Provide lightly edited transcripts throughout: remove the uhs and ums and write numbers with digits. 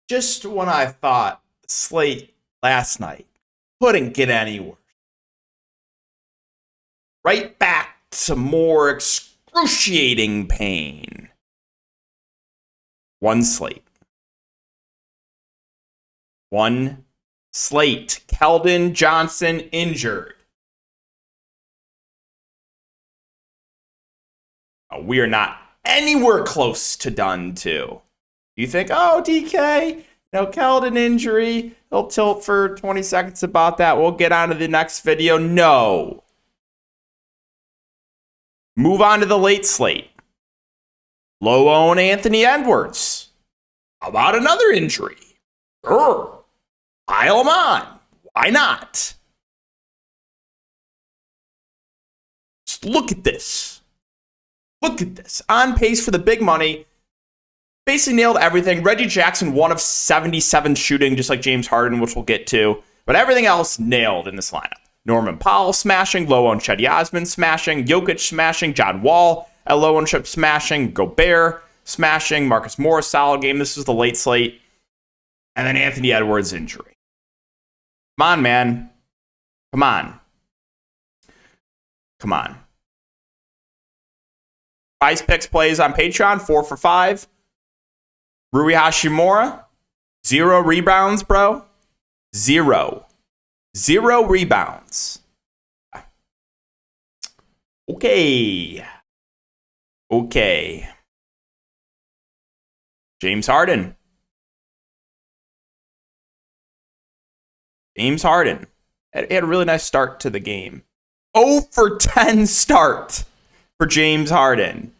Just when I thought Slate last night couldn't get any worse, right back to more excruciating pain. One Slate. One Slate. Keldon Johnson injured. We are not anywhere close to done, too. You think, oh, DK, Keldon injury. He'll tilt for 20 seconds about that. We'll get on to the next video. No. Move on to the late slate. Low-owned Anthony Edwards. How about another injury? Sure. Pile him on. Why not? Just look at this. Look at this. On pace for the big money. Basically nailed everything. Reggie Jackson, 1 of 77 shooting, just like James Harden, which we'll get to. But everything else nailed in this lineup. Norman Powell smashing. Low-owned Cedi Osman smashing. Jokic smashing. John Wall at low ownership smashing. Gobert smashing. Marcus Morris, solid game. This was the late slate. And then Anthony Edwards injury. Come on, man. Come on. Come on. Prize Picks plays on Patreon, 4 for 5. Rui Hashimura, 0 rebounds, bro. 0. 0 rebounds. Okay. James Harden. He had a really nice start to the game. 0 for 10 start for James Harden.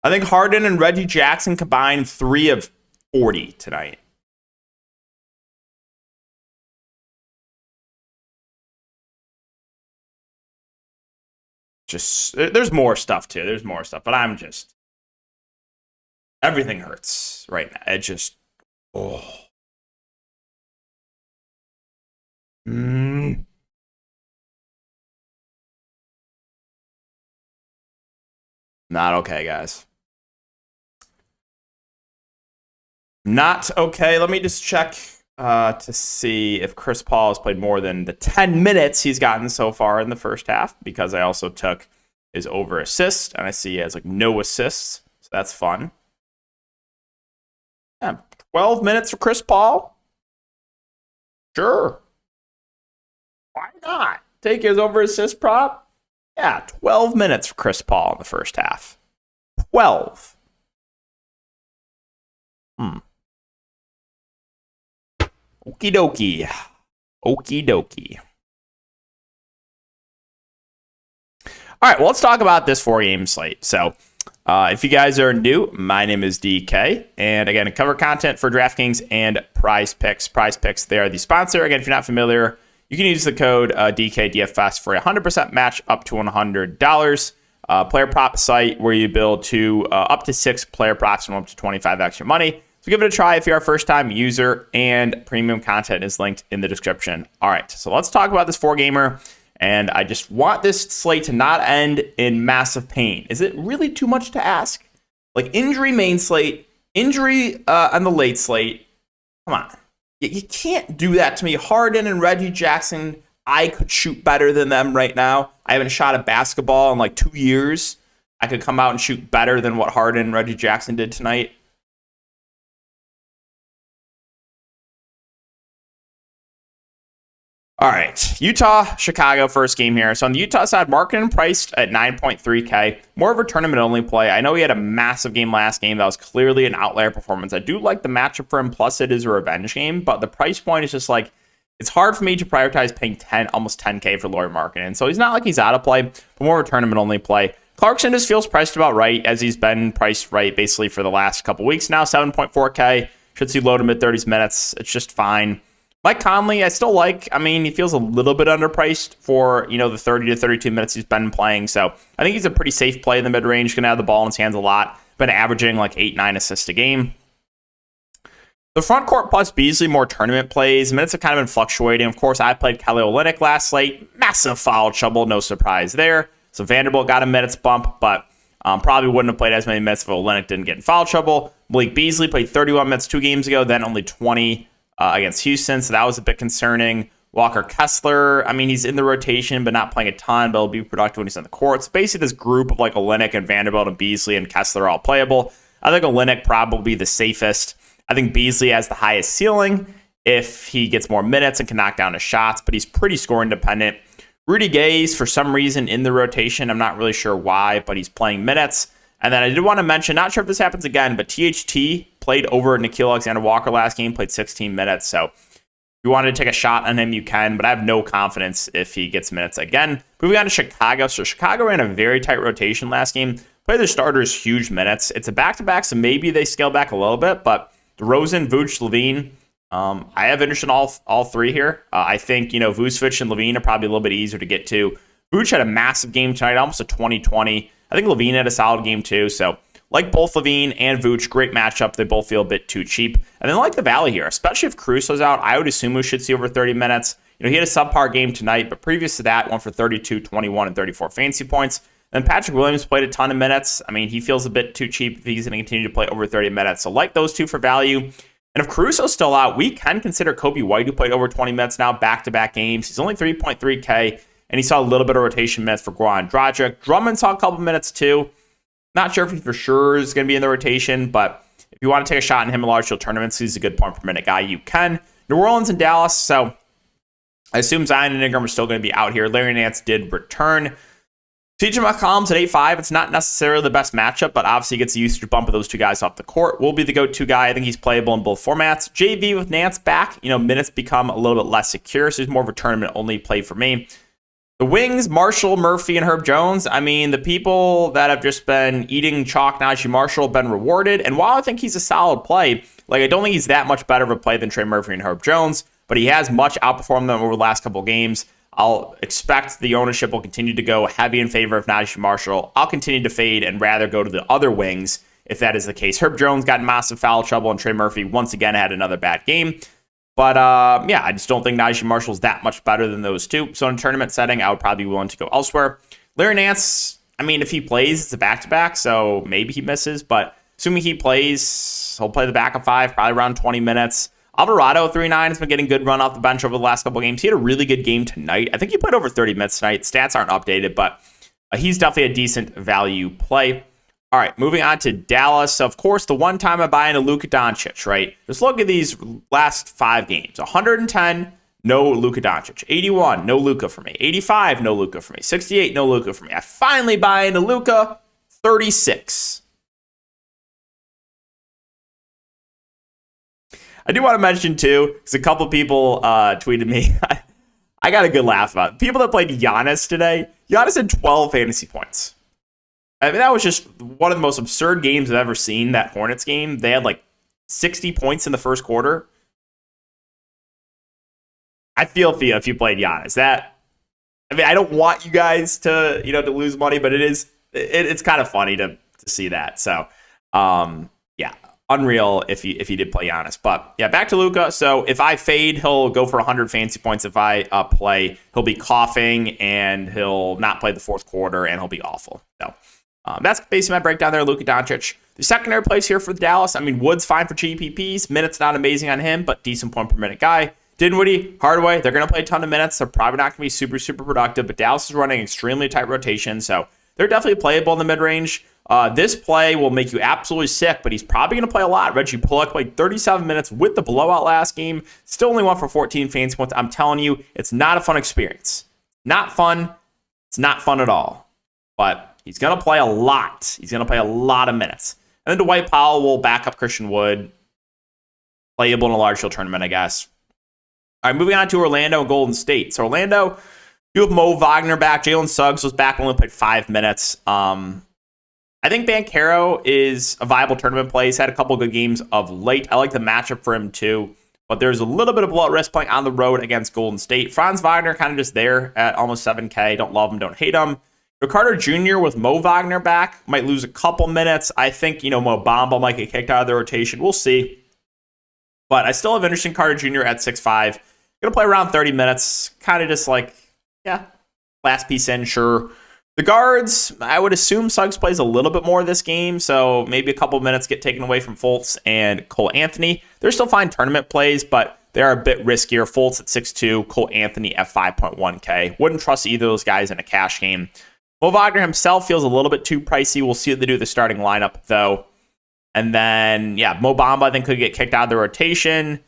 I think Harden and Reggie Jackson combined 3 of 40 tonight. There's more stuff too. But everything hurts right now. Not okay, guys. Not okay. Let me just check to see if Chris Paul has played more than the 10 minutes he's gotten so far in the first half, because I also took his over assist, and I see he has no assists, so that's fun. Yeah, 12 minutes for Chris Paul. Sure. Why not? Take his over assist prop. Yeah, 12 minutes for Chris Paul in the first half. 12. Okie dokie. All right, well, let's talk about this 4-game slate. So, if you guys are new, my name is DK. And again, I cover content for Draftkings and Prize Picks. Prize Picks, they are the sponsor. Again, if you're not familiar, you can use the code DKDFS for a 100% match up to $100. Player prop site where you build up to 6 player props from up to 25 extra money. So give it a try if you're a first-time user, and premium content is linked in the description. All right, so let's talk about this 4-gamer, and I just want this slate to not end in massive pain. Is it really too much to ask? Injury main slate, injury on the late slate. Come on. You can't do that to me. Harden and Reggie Jackson, I could shoot better than them right now. I haven't shot a basketball in 2 years. I could come out and shoot better than what Harden and Reggie Jackson did tonight. All right, Utah, Chicago, first game here. So on the Utah side, Markkanen priced at 9.3K. More of a tournament-only play. I know he had a massive game last game. That was clearly an outlier performance. I do like the matchup for him, plus it is a revenge game, but the price point is just like, it's hard for me to prioritize paying almost 10K for Lauri Markkanen. So he's not like he's out of play, but more of a tournament-only play. Clarkson just feels priced about right, as he's been priced right basically for the last couple weeks now. 7.4K. Should see low to mid-30s minutes. It's just fine. Mike Conley, I still like. I mean, he feels a little bit underpriced for, the 30 to 32 minutes he's been playing. So I think he's a pretty safe play in the mid-range. Going to have the ball in his hands a lot. Been averaging like 8-9 assists a game. The front court plus Beasley, more tournament plays. Minutes have kind of been fluctuating. Of course, I played Kelly Olynyk last slate. Massive foul trouble. No surprise there. So Vanderbilt got a minutes bump, but probably wouldn't have played as many minutes if Olynyk didn't get in foul trouble. Malik Beasley played 31 minutes 2 games ago, then only 20 against Houston, so that was a bit concerning. Walker Kessler, I mean, he's in the rotation, but not playing a ton, but he'll be productive when he's on the court. So basically, this group of like Olynyk and Vanderbilt and Beasley and Kessler are all playable. I think Olynyk probably the safest. I think Beasley has the highest ceiling if he gets more minutes and can knock down his shots, but he's pretty score independent. Rudy Gay's, for some reason, in the rotation. I'm not really sure why, but he's playing minutes. And then I did want to mention, not sure if this happens again, but THT played over Nickeil Alexander-Walker last game, played 16 minutes. So if you wanted to take a shot on him, you can, but I have no confidence if he gets minutes again. Moving on to Chicago. So Chicago ran a very tight rotation last game. Played their starters huge minutes. It's a back-to-back, so maybe they scale back a little bit, but DeRozan, Vooch, LaVine, I have interest in all three here. I think, Vucevic and LaVine are probably a little bit easier to get to. Vooch had a massive game tonight, almost a 20-20. I think LaVine had a solid game too. So like both LaVine and Vooch, great matchup. They both feel a bit too cheap. And then like the Valley here, especially if Caruso's out, I would assume we should see over 30 minutes. He had a subpar game tonight, but previous to that, went for 32, 21, and 34 fantasy points. Then Patrick Williams played a ton of minutes. I mean, he feels a bit too cheap if he's going to continue to play over 30 minutes. So like those two for value. And if Caruso's still out, we can consider Kobe White, who played over 20 minutes now, back-to-back games. He's only 3.3K, and he saw a little bit of rotation minutes for Goran Dragic. Drummond saw a couple minutes too. Not sure if he for sure is going to be in the rotation, but if you want to take a shot in him in large field tournaments, he's a good point per minute guy. You can. New Orleans and Dallas, so I assume Zion and Ingram are still going to be out here. Larry Nance did return. TJ McCollum's at 8.5. It's not necessarily the best matchup, but obviously gets the usage bump of those two guys off the court. Will be the go-to guy. I think he's playable in both formats. JV with Nance back, minutes become a little bit less secure, so he's more of a tournament-only play for me. The wings, Marshall, Murphy, and Herb Jones. I mean, the people that have just been eating chalk, Najee Marshall, have been rewarded. And while I think he's a solid play, I don't think he's that much better of a play than Trey Murphy and Herb Jones, but he has much outperformed them over the last couple games. I'll expect the ownership will continue to go heavy in favor of Najee Marshall. I'll continue to fade and rather go to the other wings if that is the case. Herb Jones got in massive foul trouble, and Trey Murphy once again had another bad game. But I just don't think Najee Marshall's that much better than those two. So in a tournament setting, I would probably be willing to go elsewhere. Larry Nance, I mean, if he plays, it's a back-to-back, so maybe he misses. But assuming he plays, he'll play the back of 5, probably around 20 minutes. Alvarado, 3.9, has been getting good run off the bench over the last couple of games. He had a really good game tonight. I think he played over 30 minutes tonight. Stats aren't updated, but he's definitely a decent value play. All right, moving on to Dallas. Of course, the one time I buy into Luka Doncic, right? Just look at these last 5 games. 110, no Luka Doncic. 81, no Luka for me. 85, no Luka for me. 68, no Luka for me. I finally buy into Luka, 36. I do want to mention, too, because a couple people tweeted me. I got a good laugh about it. People that played Giannis today. Giannis had 12 fantasy points. I mean, that was just one of the most absurd games I've ever seen, that Hornets game. They had 60 points in the first quarter. I feel for you if you played Giannis. I don't want you guys to, to lose money, but it's kind of funny to see that. So, unreal if you did play Giannis. But yeah, back to Luka. So if I fade, he'll go for 100 fantasy points. If I play, he'll be coughing and he'll not play the fourth quarter and he'll be awful. So that's basically my breakdown there, Luka Doncic. The secondary place here for Dallas. I mean, Wood's fine for GPPs. Minutes not amazing on him, but decent point per minute guy. Dinwiddie, Hardaway, they're going to play a ton of minutes. They're probably not going to be super, super productive, but Dallas is running extremely tight rotation. So they're definitely playable in the mid-range. This play will make you absolutely sick, but he's probably going to play a lot. Reggie Bullock played 37 minutes with the blowout last game. Still only went for 14 fantasy points. I'm telling you, it's not a fun experience. Not fun. It's not fun at all. But he's going to play a lot. He's going to play a lot of minutes. And then Dwight Powell will back up Christian Wood. Playable in a large field tournament, I guess. All right, moving on to Orlando and Golden State. So Orlando, you have Mo Wagner back. Jalen Suggs was back, only played 5 minutes. I think Banchero is a viable tournament play. He's had a couple good games of late. I like the matchup for him too. But there's a little bit of blowout risk playing on the road against Golden State. Franz Wagner kind of just there at almost 7K. Don't love him, don't hate him. Ricardo Jr. with Mo Wagner back might lose a couple minutes. I think, Mo Bamba might get kicked out of the rotation. We'll see. But I still have interest in Carter Jr. at 6'5". Going to play around 30 minutes. Kind of just like, last piece in, sure. The guards, I would assume Suggs plays a little bit more this game, so maybe a couple minutes get taken away from Fultz and Cole Anthony. They're still fine tournament plays, but they are a bit riskier. Fultz at 6'2", Cole Anthony at 5.1K. Wouldn't trust either of those guys in a cash game. Mo Wagner himself feels a little bit too pricey. We'll see what they do with the starting lineup, though. And then, Mo Bamba, I think, could get kicked out of the rotation.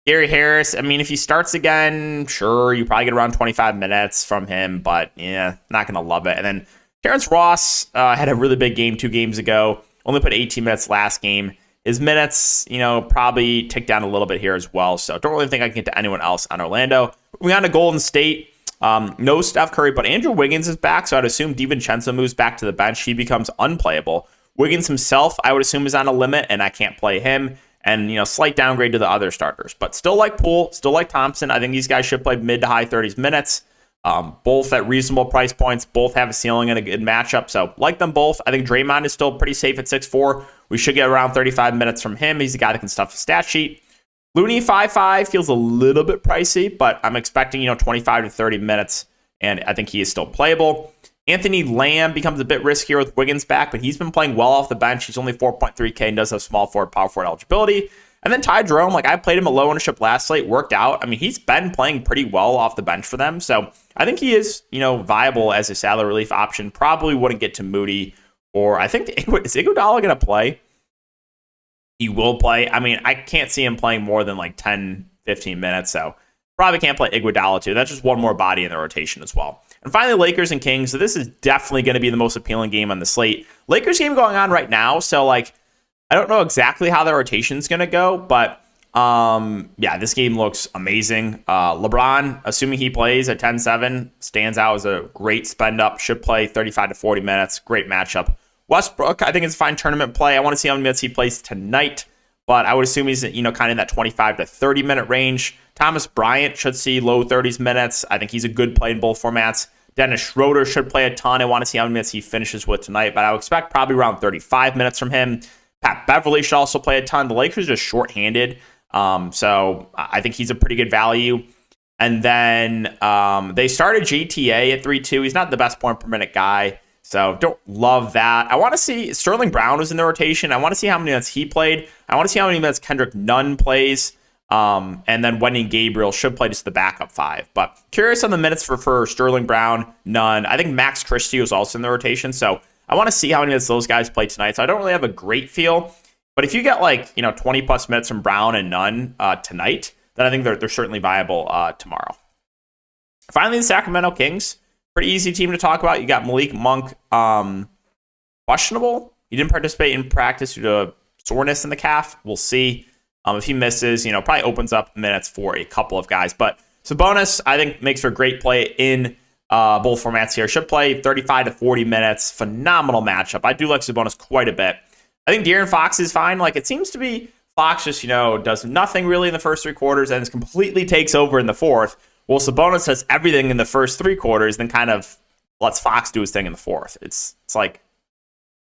Gary Harris, if he starts again, sure, you probably get around 25 minutes from him, but not going to love it. And then Terrence Ross had a really big game 2 games ago, only put 18 minutes last game. His minutes, probably tick down a little bit here as well, so don't really think I can get to anyone else on Orlando. Moving on to Golden State, no Steph Curry, but Andrew Wiggins is back, so I'd assume DiVincenzo moves back to the bench. He becomes unplayable. Wiggins himself, I would assume, is on a limit, and I can't play him. And, slight downgrade to the other starters. But still like Poole, still like Thompson. I think these guys should play mid to high 30s minutes. Both at reasonable price points. Both have a ceiling and a good matchup. So like them both. I think Draymond is still pretty safe at 6'4". We should get around 35 minutes from him. He's a guy that can stuff the stat sheet. Looney 5'5" feels a little bit pricey, but I'm expecting, 25 to 30 minutes. And I think he is still playable. Anthony Lamb becomes a bit riskier with Wiggins back, but he's been playing well off the bench. He's only 4.3K and does have small forward, power forward eligibility. And then Ty Jerome, I played him at low ownership last slate, worked out. he's been playing pretty well off the bench for them. So I think he is, viable as a salary relief option. Probably wouldn't get to Moody, or I think, is Iguodala going to play? He will play. I can't see him playing more than 10, 15 minutes. So probably can't play Iguodala too. That's just one more body in the rotation as well. And finally, Lakers and Kings. So this is definitely going to be the most appealing game on the slate. Lakers game going on right now. So I don't know exactly how the rotation is going to go, but this game looks amazing. LeBron, assuming he plays at 10-7, stands out as a great spend up. Should play 35 to 40 minutes. Great matchup. Westbrook, I think it's a fine tournament play. I want to see how many minutes he plays tonight, but I would assume he's kind of in that 25 to 30 minute range. Thomas Bryant should see low 30s minutes. I think he's a good play in both formats. Dennis Schroeder should play a ton. I want to see how many minutes he finishes with tonight, but I would expect probably around 35 minutes from him. Pat Beverly should also play a ton. The Lakers are just shorthanded, so I think he's a pretty good value. And then they started GTA at 3-2. He's not the best point per minute guy, so don't love that. I want to see Sterling Brown was in the rotation. I want to see how many minutes he played. I want to see how many minutes Kendrick Nunn plays. And then Wendy Gabriel should play just the backup 5. But curious on the minutes for Sterling Brown, Nunn. I think Max Christie was also in the rotation, so I want to see how many minutes those guys play tonight. So I don't really have a great feel. But if you get 20 plus minutes from Brown and Nunn tonight, then I think they're certainly viable tomorrow. Finally, the Sacramento Kings. Pretty easy team to talk about. You got Malik Monk, questionable. He didn't participate in practice due to soreness in the calf. We'll see. If he misses, probably opens up minutes for a couple of guys. But Sabonis, I think, makes for a great play in both formats here. Should play 35 to 40 minutes. Phenomenal matchup. I do like Sabonis quite a bit. I think De'Aaron Fox is fine. It seems to be Fox just, does nothing really in the first 3 quarters and completely takes over in the fourth. Well, Sabonis has everything in the first 3 quarters, then kind of lets Fox do his thing in the fourth. It's I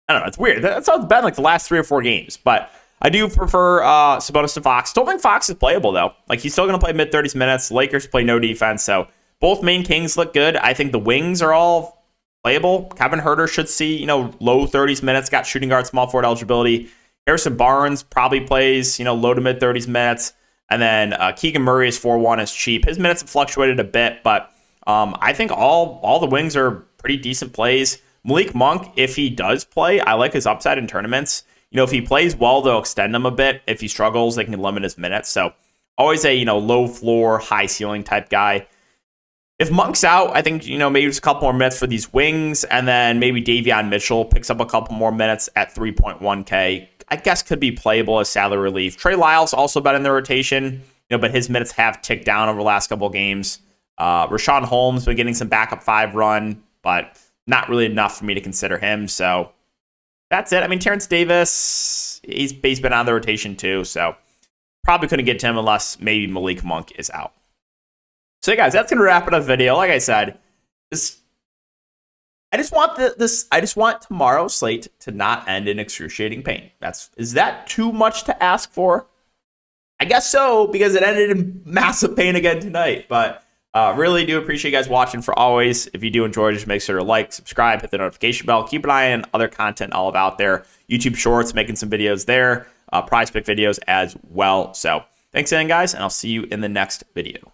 don't know. It's weird. That's how it's been the last 3 or 4 games. But I do prefer Sabonis to Fox. Don't think Fox is playable, though. He's still going to play mid-30s minutes. Lakers play no defense, so both main Kings look good. I think the wings are all playable. Kevin Huerter should see, low 30s minutes. Got shooting guard, small forward eligibility. Harrison Barnes probably plays, low to mid-30s minutes. And then Keegan Murray is 4-1, is cheap. His minutes have fluctuated a bit, but I think all the wings are pretty decent plays. Malik Monk, if he does play, I like his upside in tournaments. You know, if he plays well, they'll extend him a bit. If he struggles, they can limit his minutes. So always a, you know, low floor, high ceiling type guy. If Monk's out, I think, you know, maybe just a couple more minutes for these wings, and then maybe Davion Mitchell picks up a couple more minutes at 3.1K. I guess could be playable as salary relief. Trey Lyles also been in the rotation, you know, but his minutes have ticked down over the last couple of games. Rashawn Holmes been getting some backup 5 run, but not really enough for me to consider him. So that's it. I mean, Terrence Davis, he's been on the rotation too, so probably couldn't get to him unless maybe Malik Monk is out. So, yeah, guys, that's gonna wrap it up the video. Like I said, I just want tomorrow's slate to not end in excruciating pain. Is that too much to ask for? I guess so, because it ended in massive pain again tonight. But really do appreciate you guys watching for always. If you do enjoy, just make sure to like, subscribe, hit the notification bell. Keep an eye on other content all about there. YouTube Shorts, making some videos there. Prize Pick videos as well. So thanks again, guys, and I'll see you in the next video.